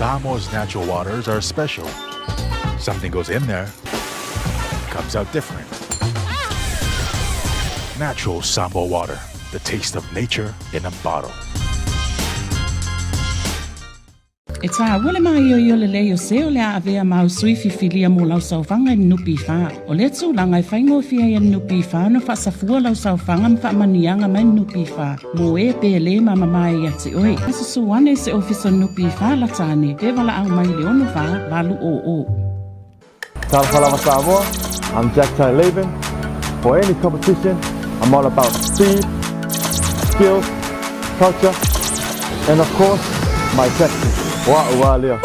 Samoa's natural waters are special. Something goes in there, comes out different. Natural Sambo water, the taste of nature in a bottle. E tā wale mai o le leo seo le avea mau sui fifilia mo lau saufanga i nupi wha. O le tu langa i whaingo fia i nupi wha no whaasafua lau saufanga mwha manianga mai nupi wha. Mo e pe le mama mai i ate oi. Asa suwane se ofisa nupi wha la tane. Pe wala au mai le ono wha walu o. Talafalawa Samoa, I'm Jack Ty Laban. For any competition, I'm all about speed, skills, culture, and of course, my Texas. Wa'ualia.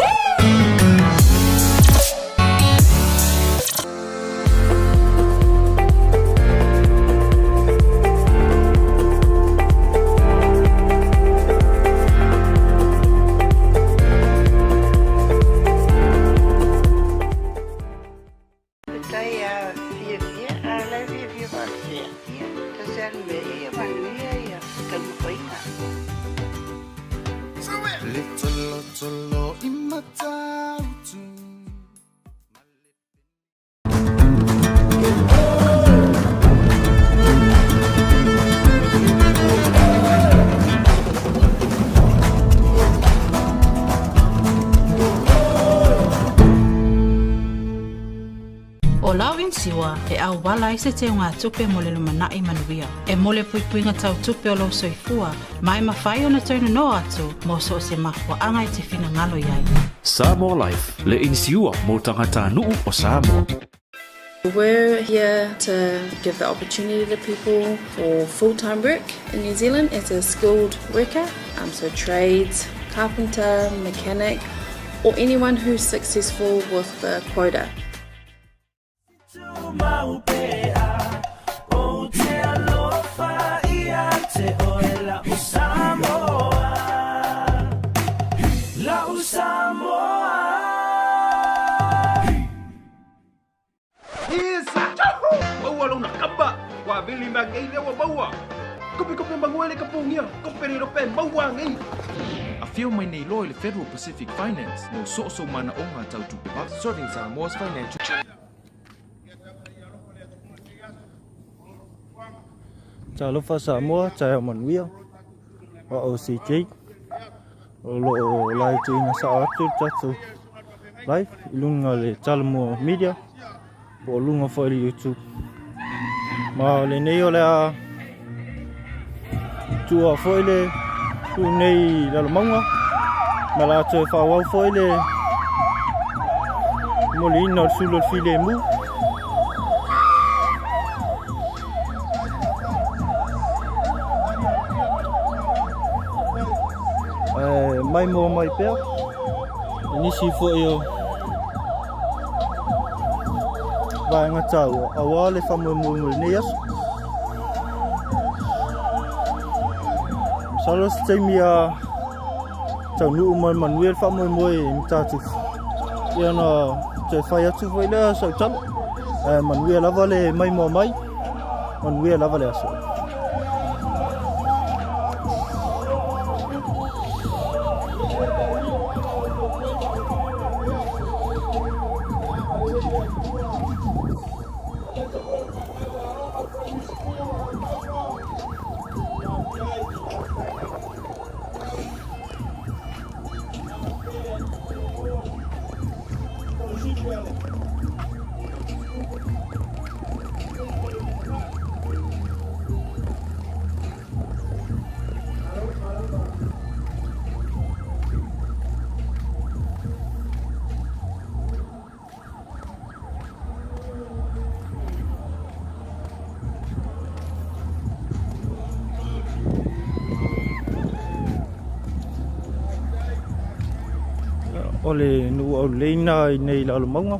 E au wala i se te unga tupe mo le lumanai manuia. E mole puipuinga tau tupe o lo soifua, mai mawhai o na taunu no atu, mo so se mahua anga i te whina ngalo iai. Samoa Life, le insiua mo tangata nuu o Samoa. We're here to give the opportunity to people for full-time work in New Zealand as a skilled worker, so trades, carpenter, mechanic, or anyone who's successful with the quota. Vili magai lewa maua. Kopi manguele kapungia. Koperi rope maua ngai. A feel my nei loyal Federal Pacific Finance no so mana onga tau tupe ba serving Samoa's financial. Talofa Samoa, Taya Manuia, OCJ, Olo Lai Tina Saatu, Tatu Live, Lunga le Talmo Media, Lunga for YouTube. Ma le nei o lea tua foile tu nei Lalomauga ma la te whawau foile molina o sulo file mu mai mo mai pea nisi fo yo vai ngatau awale famu mu nias salos temia tau nu manuel famu mo Matatufu yana te fai atu foi le so tal manuel avale mai mo mai manuel avale aso ole nu o leina nei Lalomauga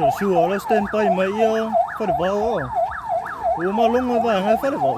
Cho sure lo stand by mai yo fa de bao. O ma long ba nga fa de bao.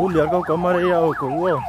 Lihat kau kamar ya kau.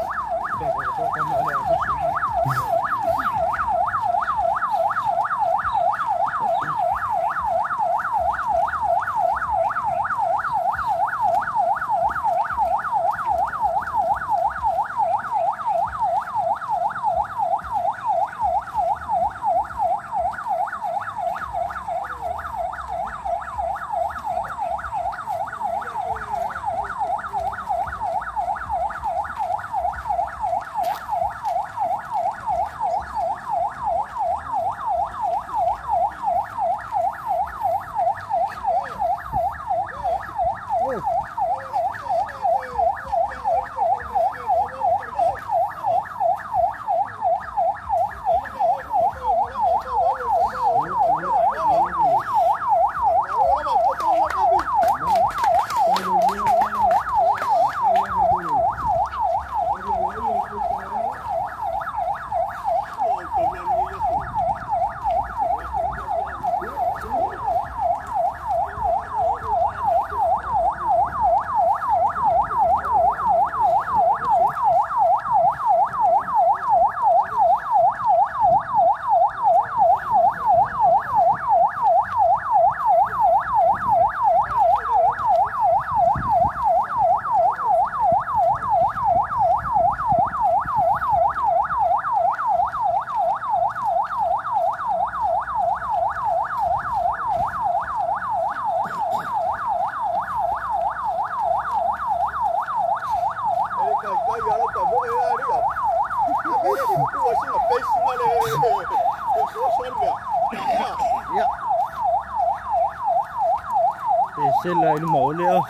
Sẽ lại mổ liệu.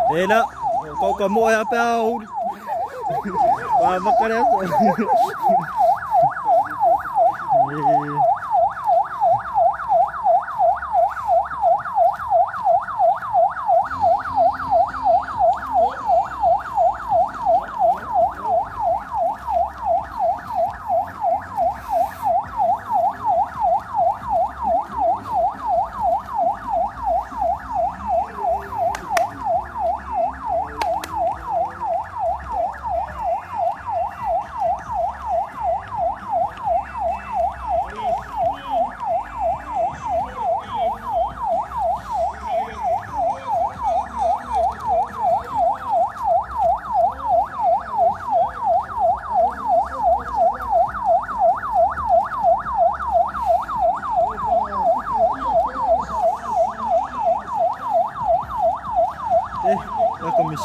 Đây đó, có mua hả bao? Và mắc cái đấy rồi.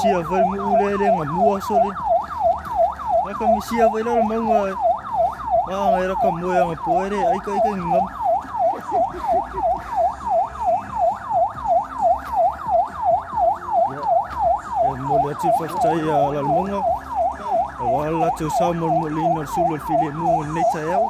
Sia với mũ lên mà mua số đi, nó cầm sia với đó là mọi người, người nó cầm mua mà puối đấy, ấy cái ngâm. Mua lấy chút phát cháy là mông á, và là chú sao một linh nó sưu lột phi liền mua nấy cháy áo.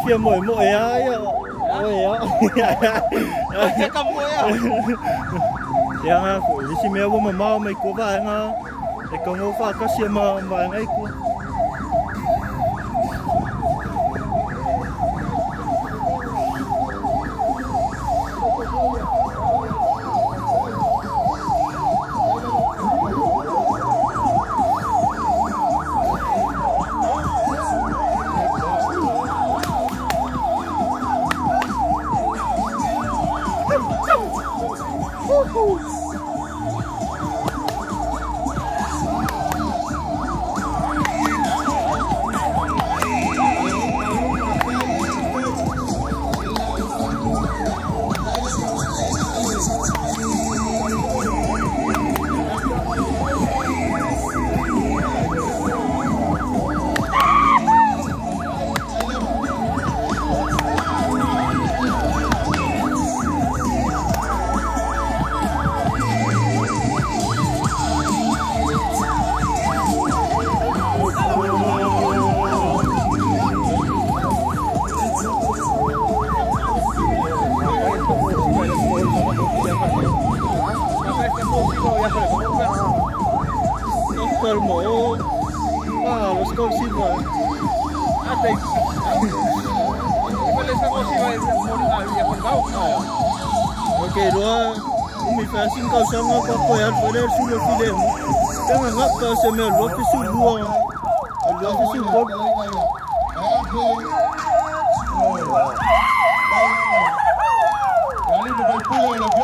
Phía mỗi mỗi á, mỗi á. Ai ka mo ya. Ya nga ko, si mea wa mamao mai ko va nga. E ka ngo fa ka sia ma ngai ko. Okay, doa umi fasin kau sama kau kau yang pada sudah film. Jangan ngap kau semel lo fisu dua, lo fisu kau. Kali berpuluh lebih.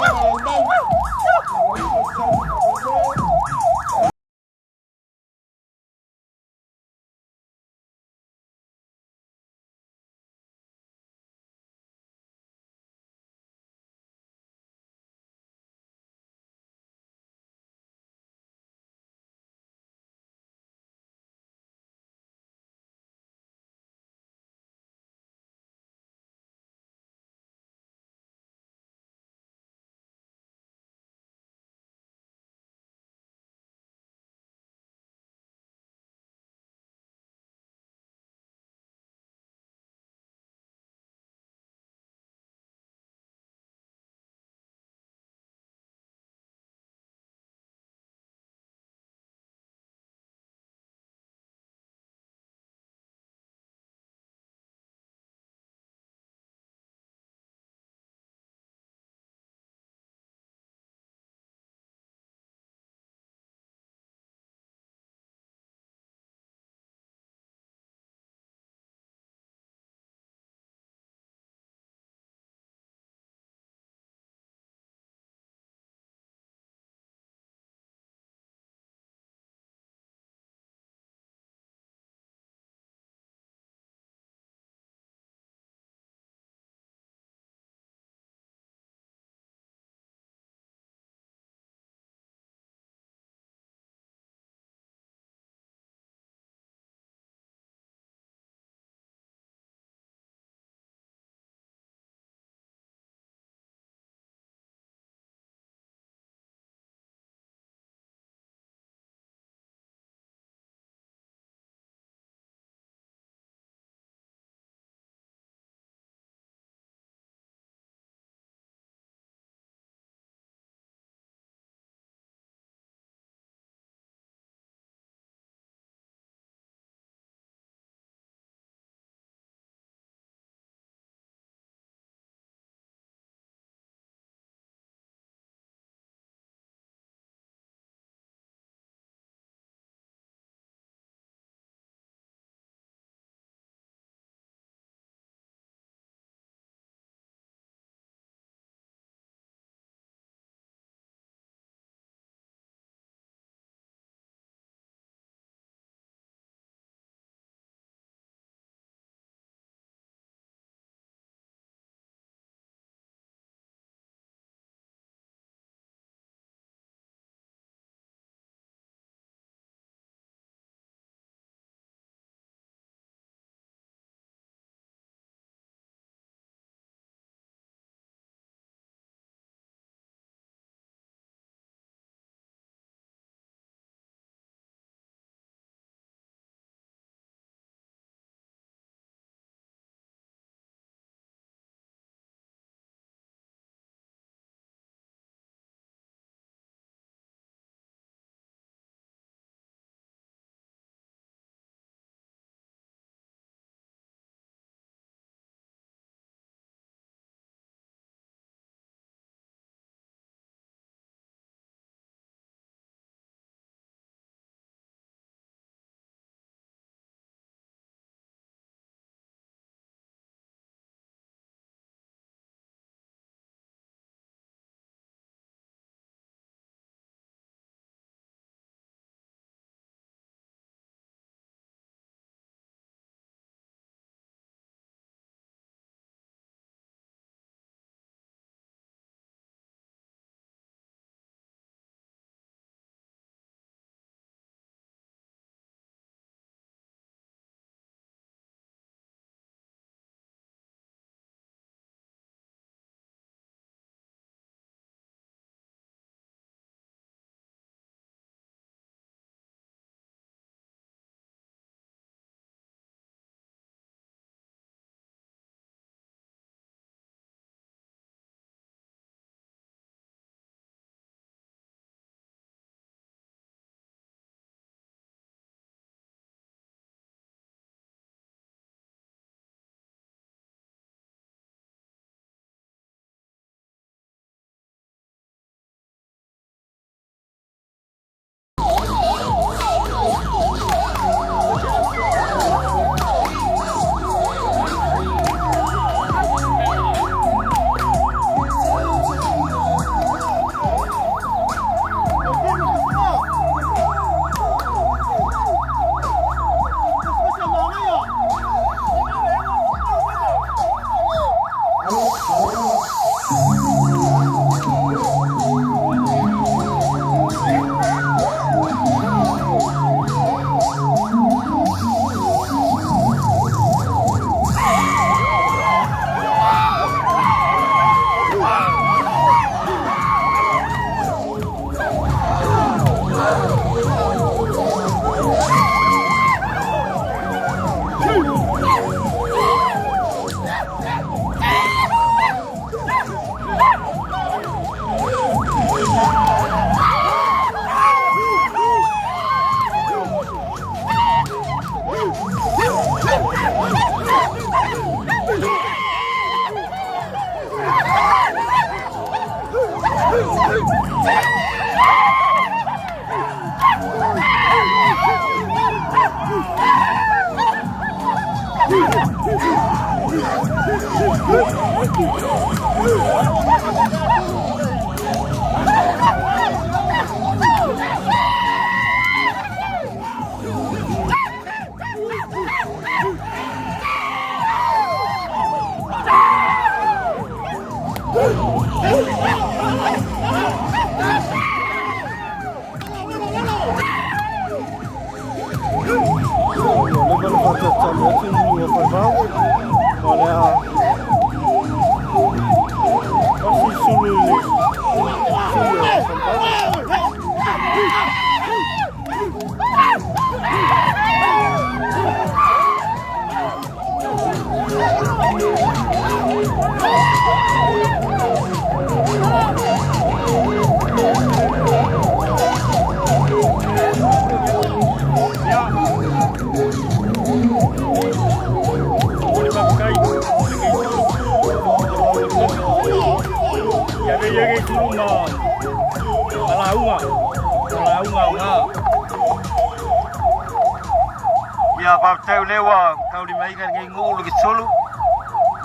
Ya papatau lewa kau di mai kan ngai ngulu ki solo.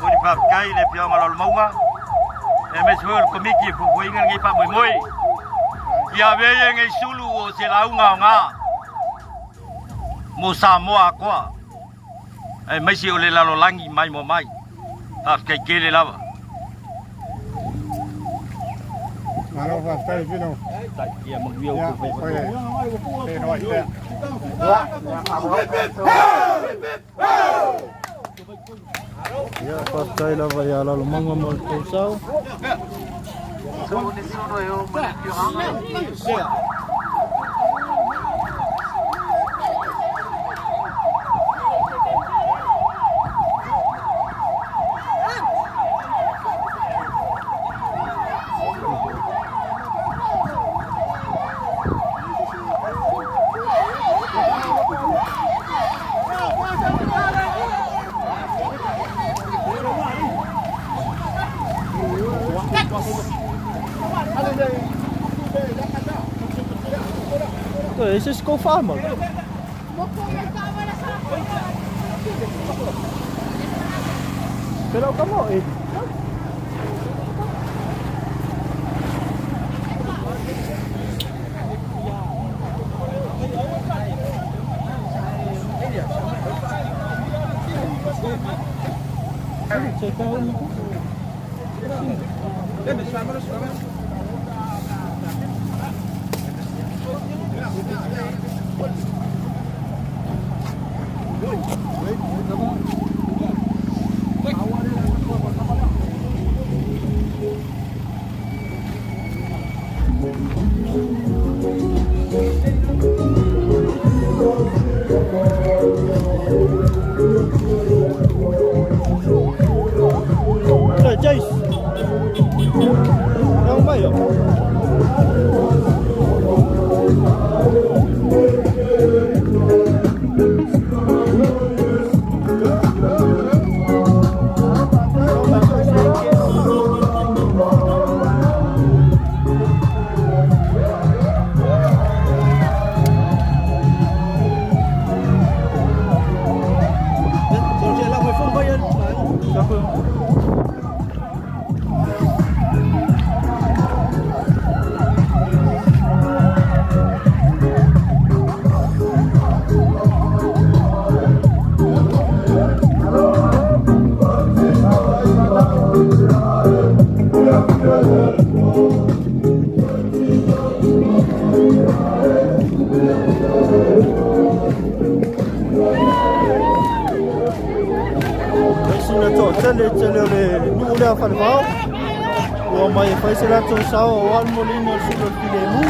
Mo di papai le pia Lalomauga. E me suel komiki fu fu ngai ngai pa moi moi. Ya ve ye ngai sulu o se launga nga. Mo Samoa kwa. E mai si ole lalo langi mai mo mai. Ta kai kele lava. Malo va stai fino. Ya mo vio ko fe. Ya pastai lava ya Lalomauga mo tusau. Esse é o farmer. Pero kamu Jace. Yang Tele nu le fa va o mai fai se la to sa o al molino sul filemu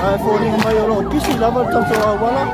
ai fuori mai o kisi lava tanto wala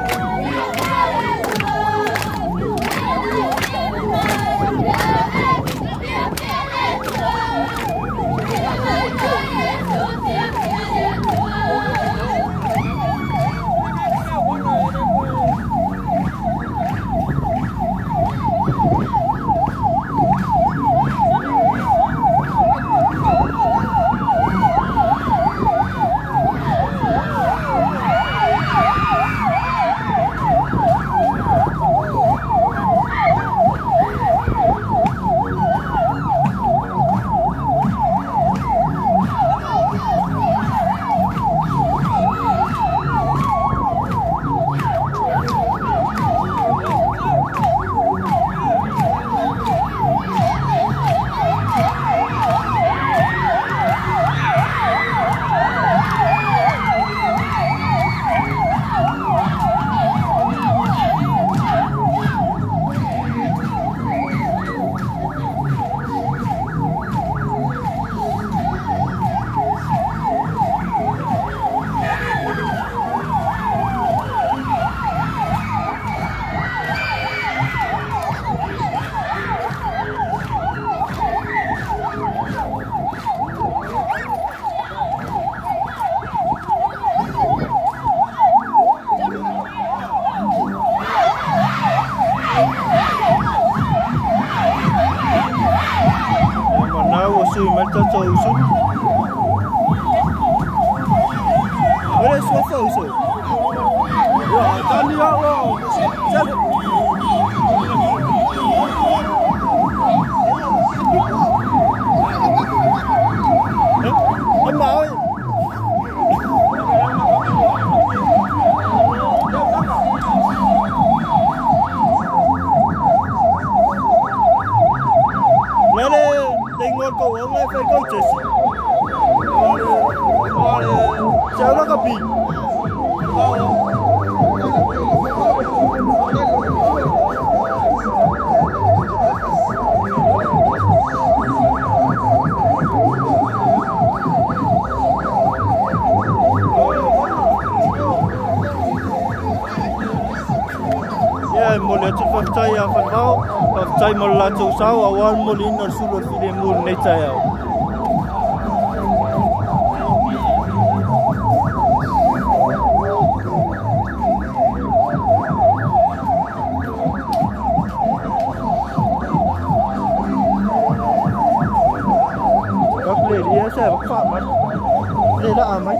tai mo la tu sa o wan mo lin no su lo file mo ne tai au các lệ đi xe bắc phạm mất lệ đã mấy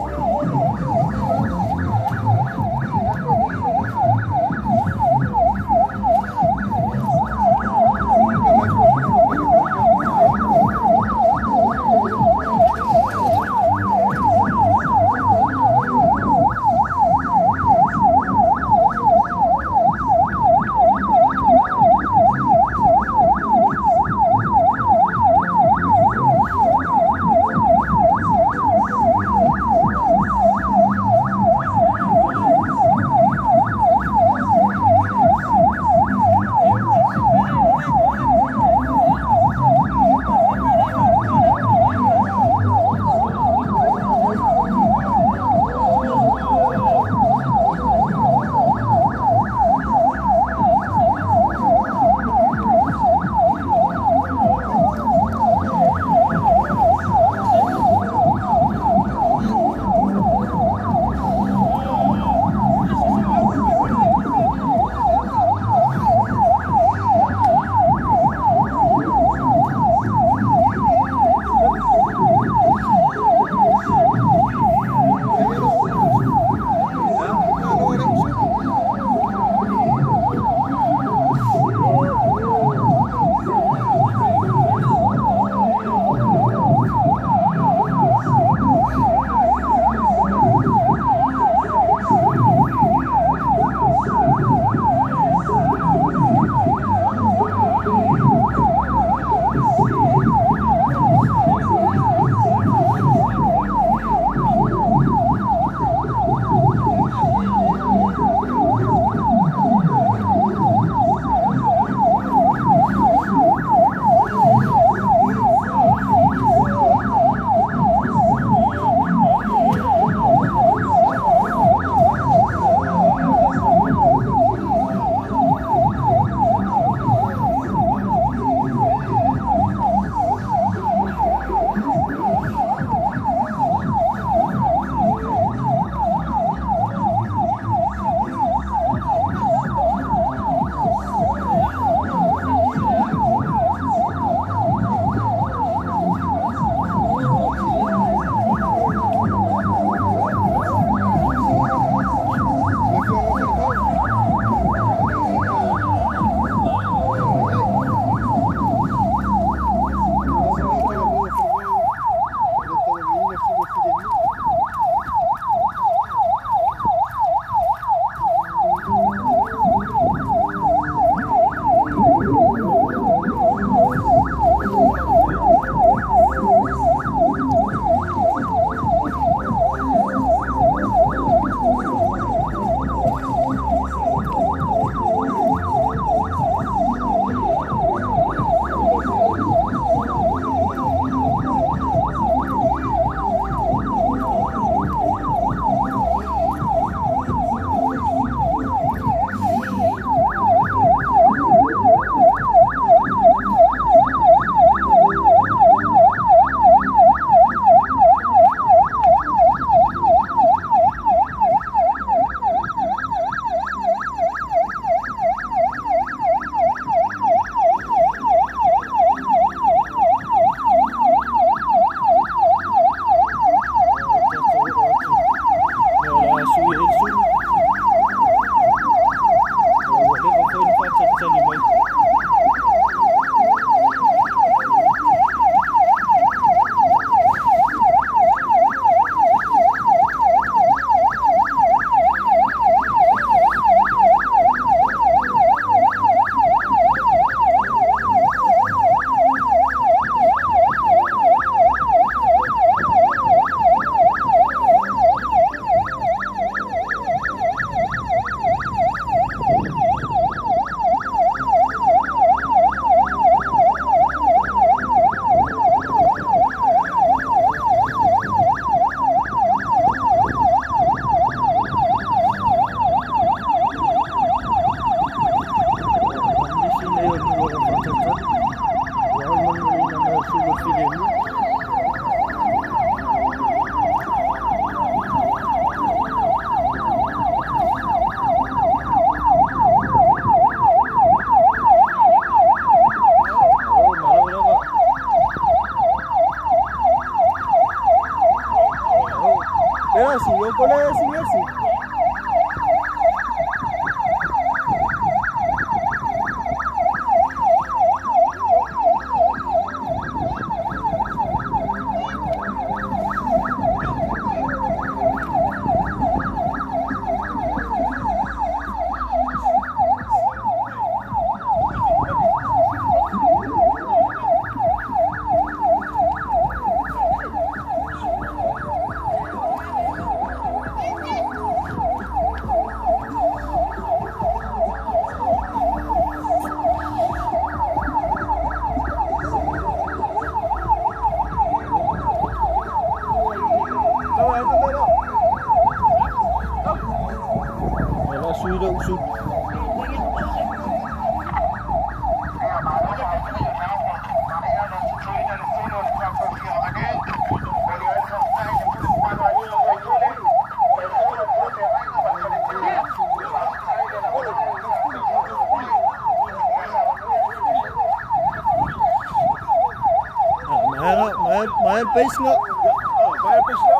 Kole SVSG. Mahal pace nga. Mahal pace nga.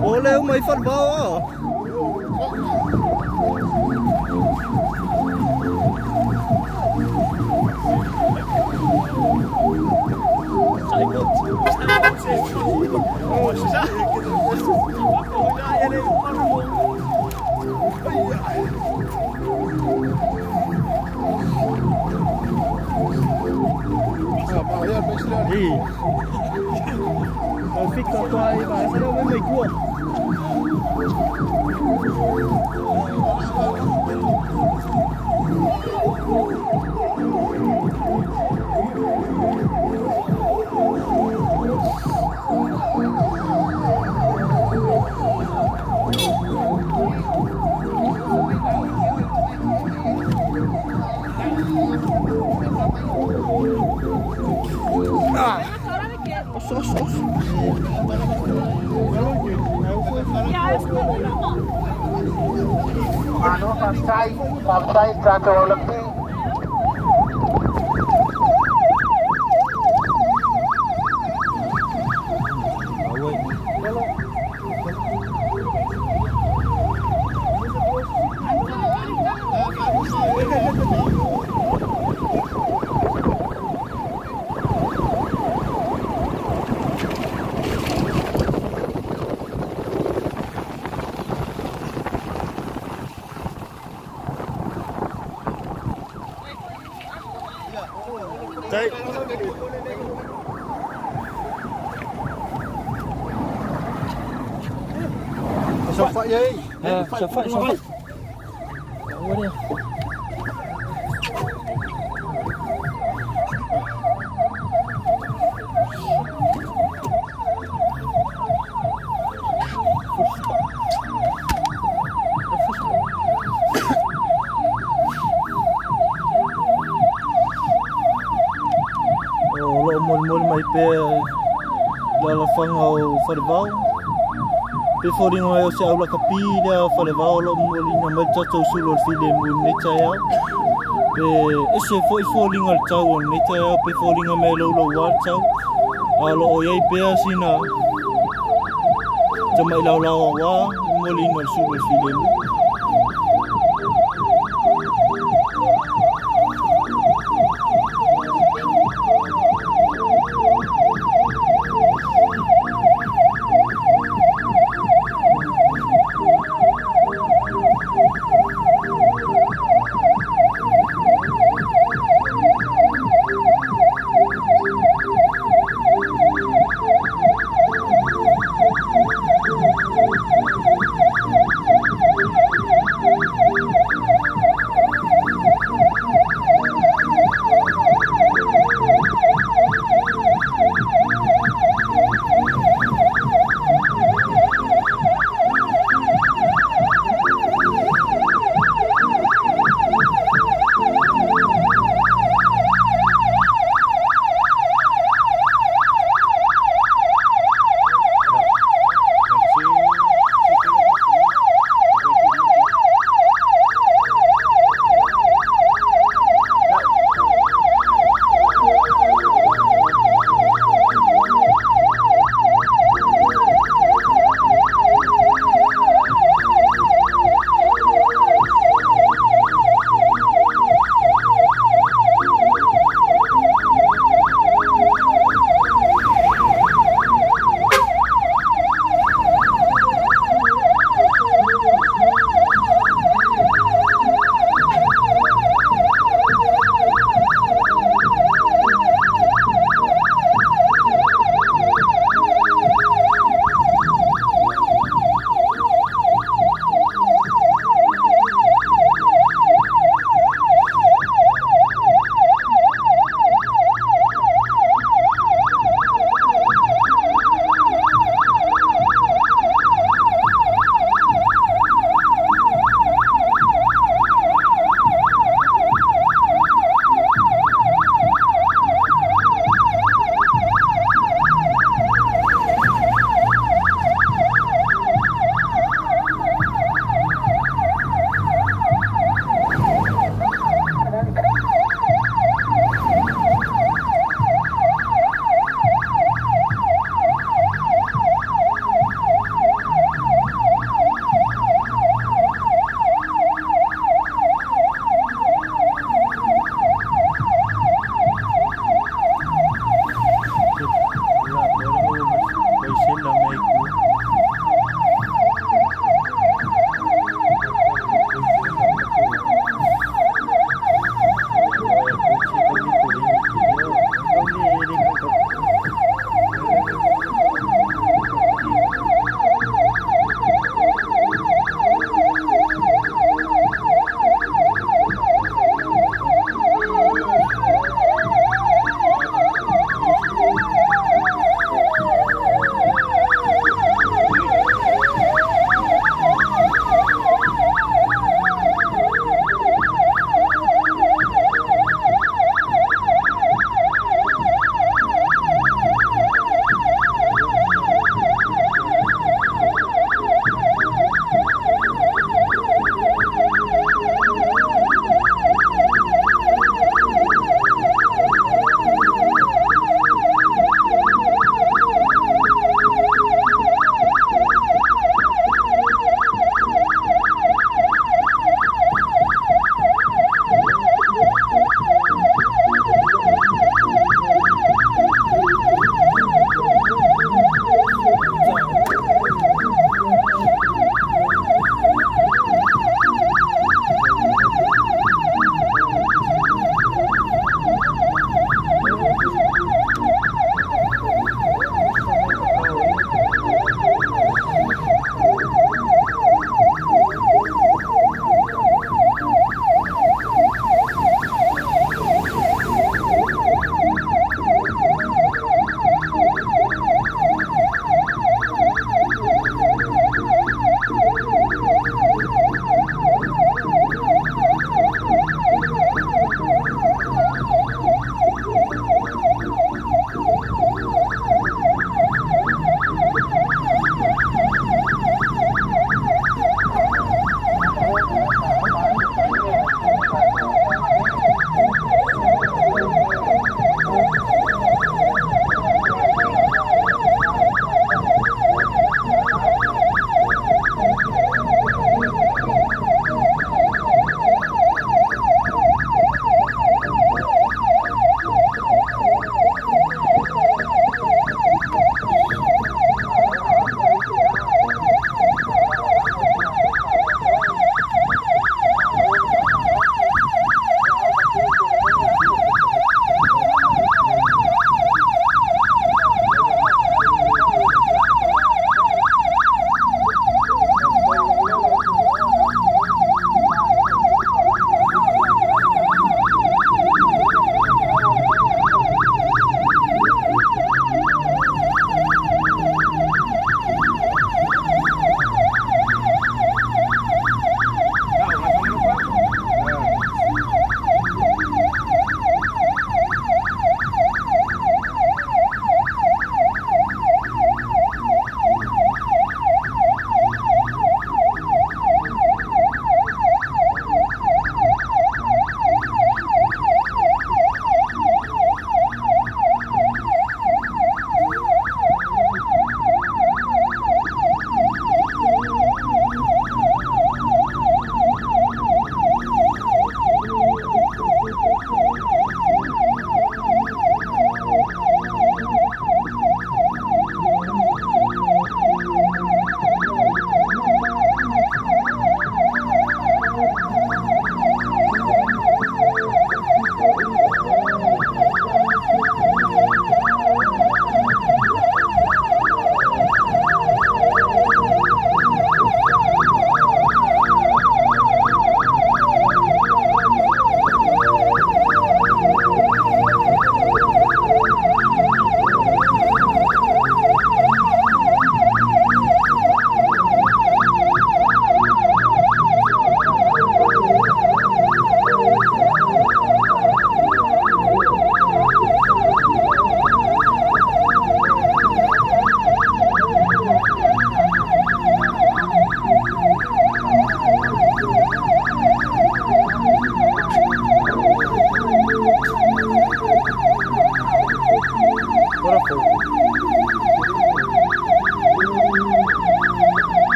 Oleh may farbawa. Fica tua aí, vai. Essa não é meio cua. Partai satu lebih. Safat je. Safat. Apa dia? Oh, lo mol mai pe la fang au farvau. Before you know, I was capilla for the vowel of Molina Metato Sulu Film with Netaya. It's a falling al town, Netaya, before a mellow water. All Oya Bears in a Jamailawa, Molina Sulu Film.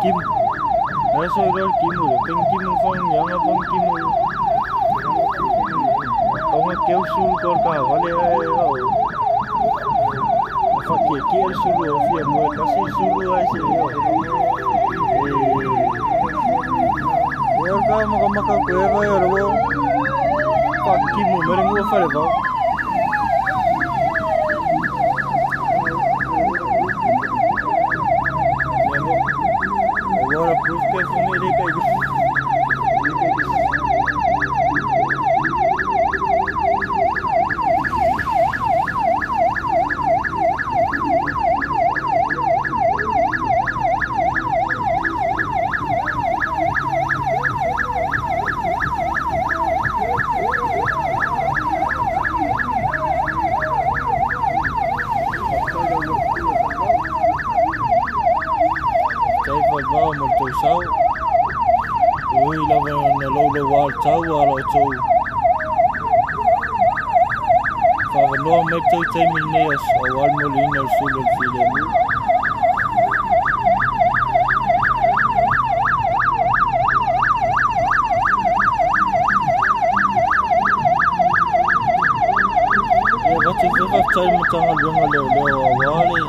Kim. Eso era el Kim, Peng Kim phong yang apa Kim. Ông kéo sul con cả vale fa que sul fia mo kasi sul ai si yo ka maka ko ba yo ro fa Kim mo mere mo fa le ba agora proof que fumei que sau ui la na lo wal chau ala chau fa no me chai mineas wal molina sul filemu ya wat se chai mutanga lo wale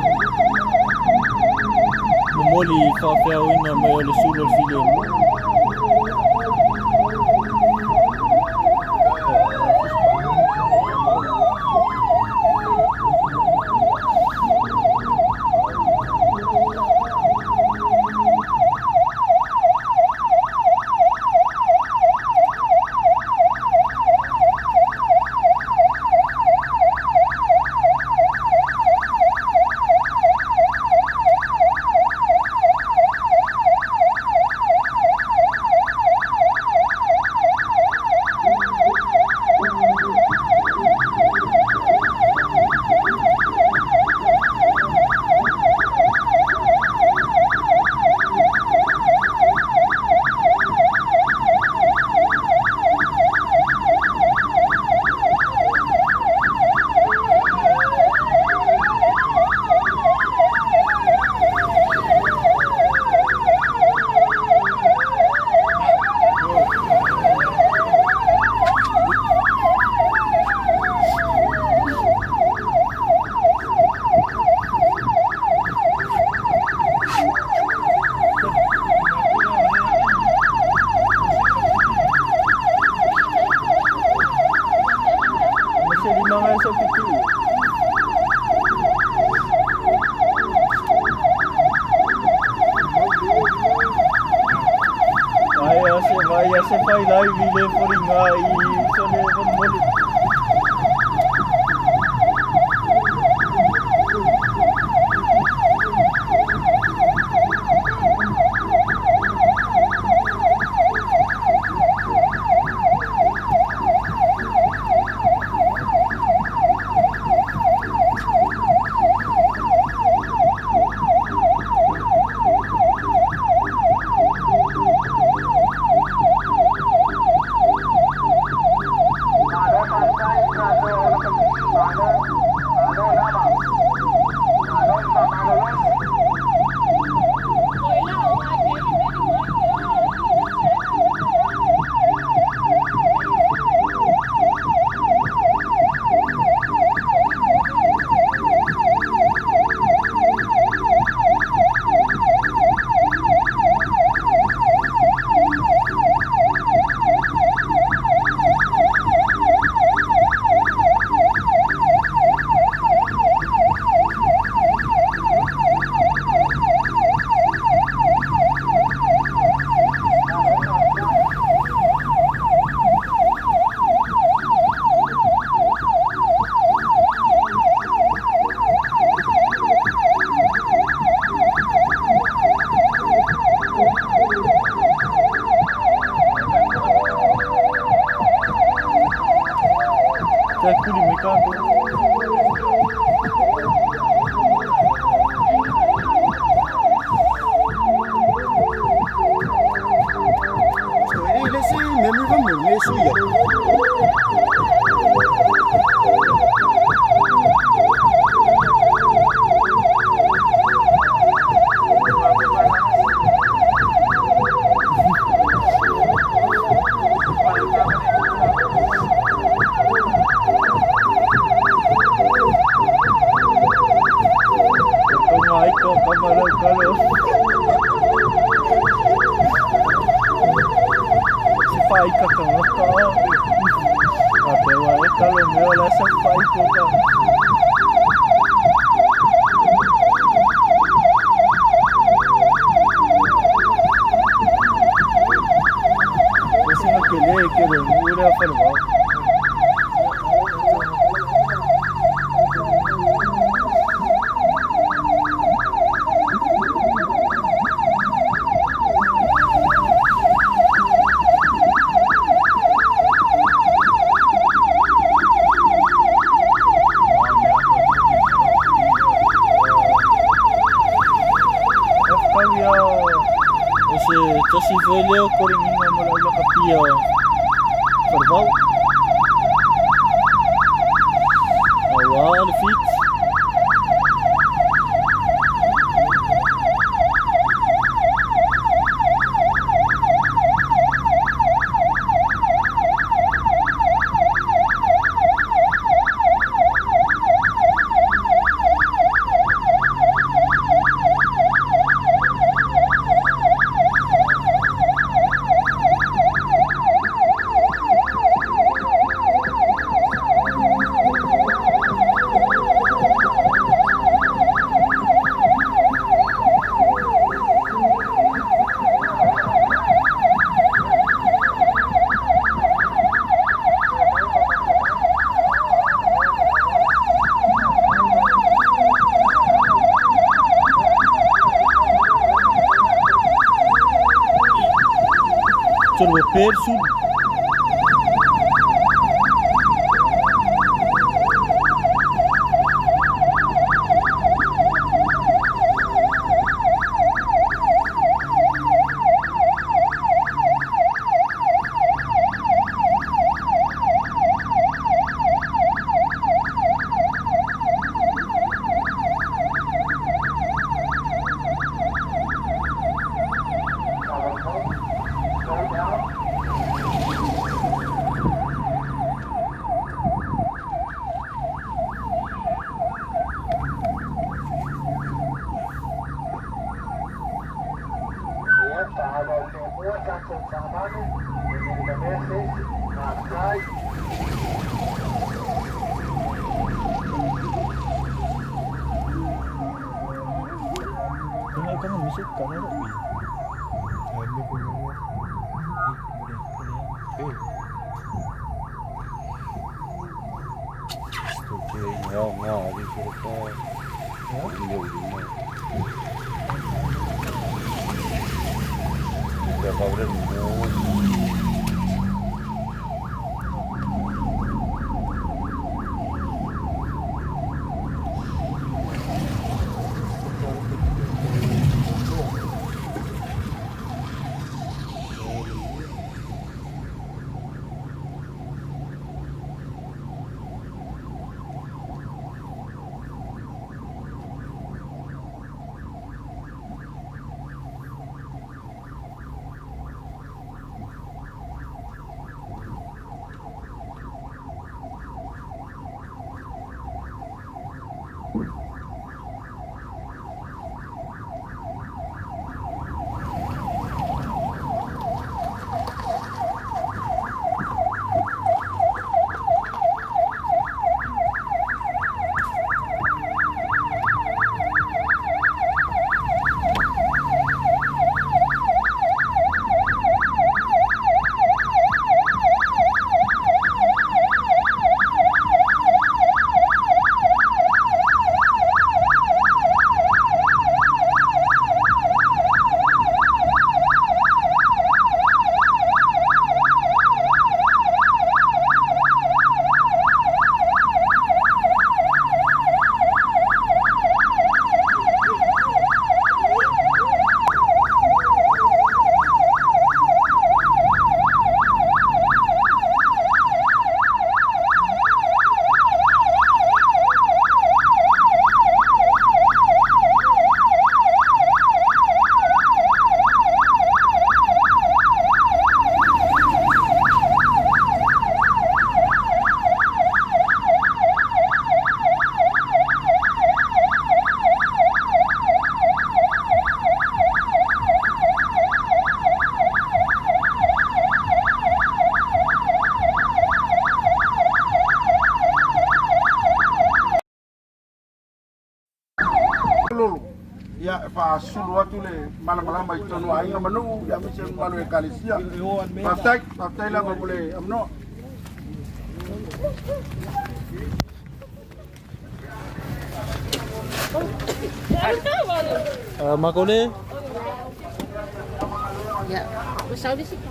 moli fa fea ina me le sul filemu Vaya se fai live le foringa I sole von moli leo fale ba. Tosi foi leo koringa mo la kapia verbal awal fit Coba persu ya fa sulu atu le malama i tonu ai manu ya mese malu e kalisia paftai la ngole amno Makole. Ya, besar di sini.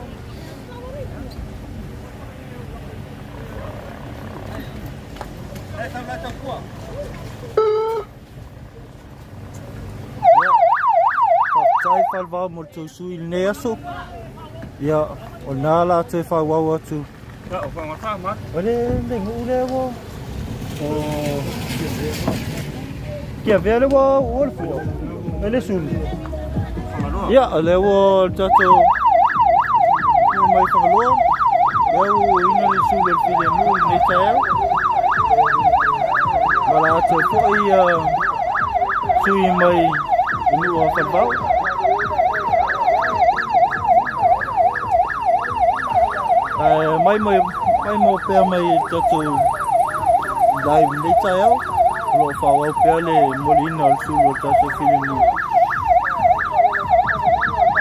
Tai falva molto su il neaso. Ya, onala te fa wawa tu. Ya, o fa ma. Ole lengu lewo. Kia vele wa wolfu. Ele sul. Ya, lewo tato. No mai falo. Lewo ina le sul el file mu ne tayo. Wala te ko ia sui mai inu o falbao. Mai mo pe mai tato dai nei tayo. Lo fa wa pe le molina sul tato file mu.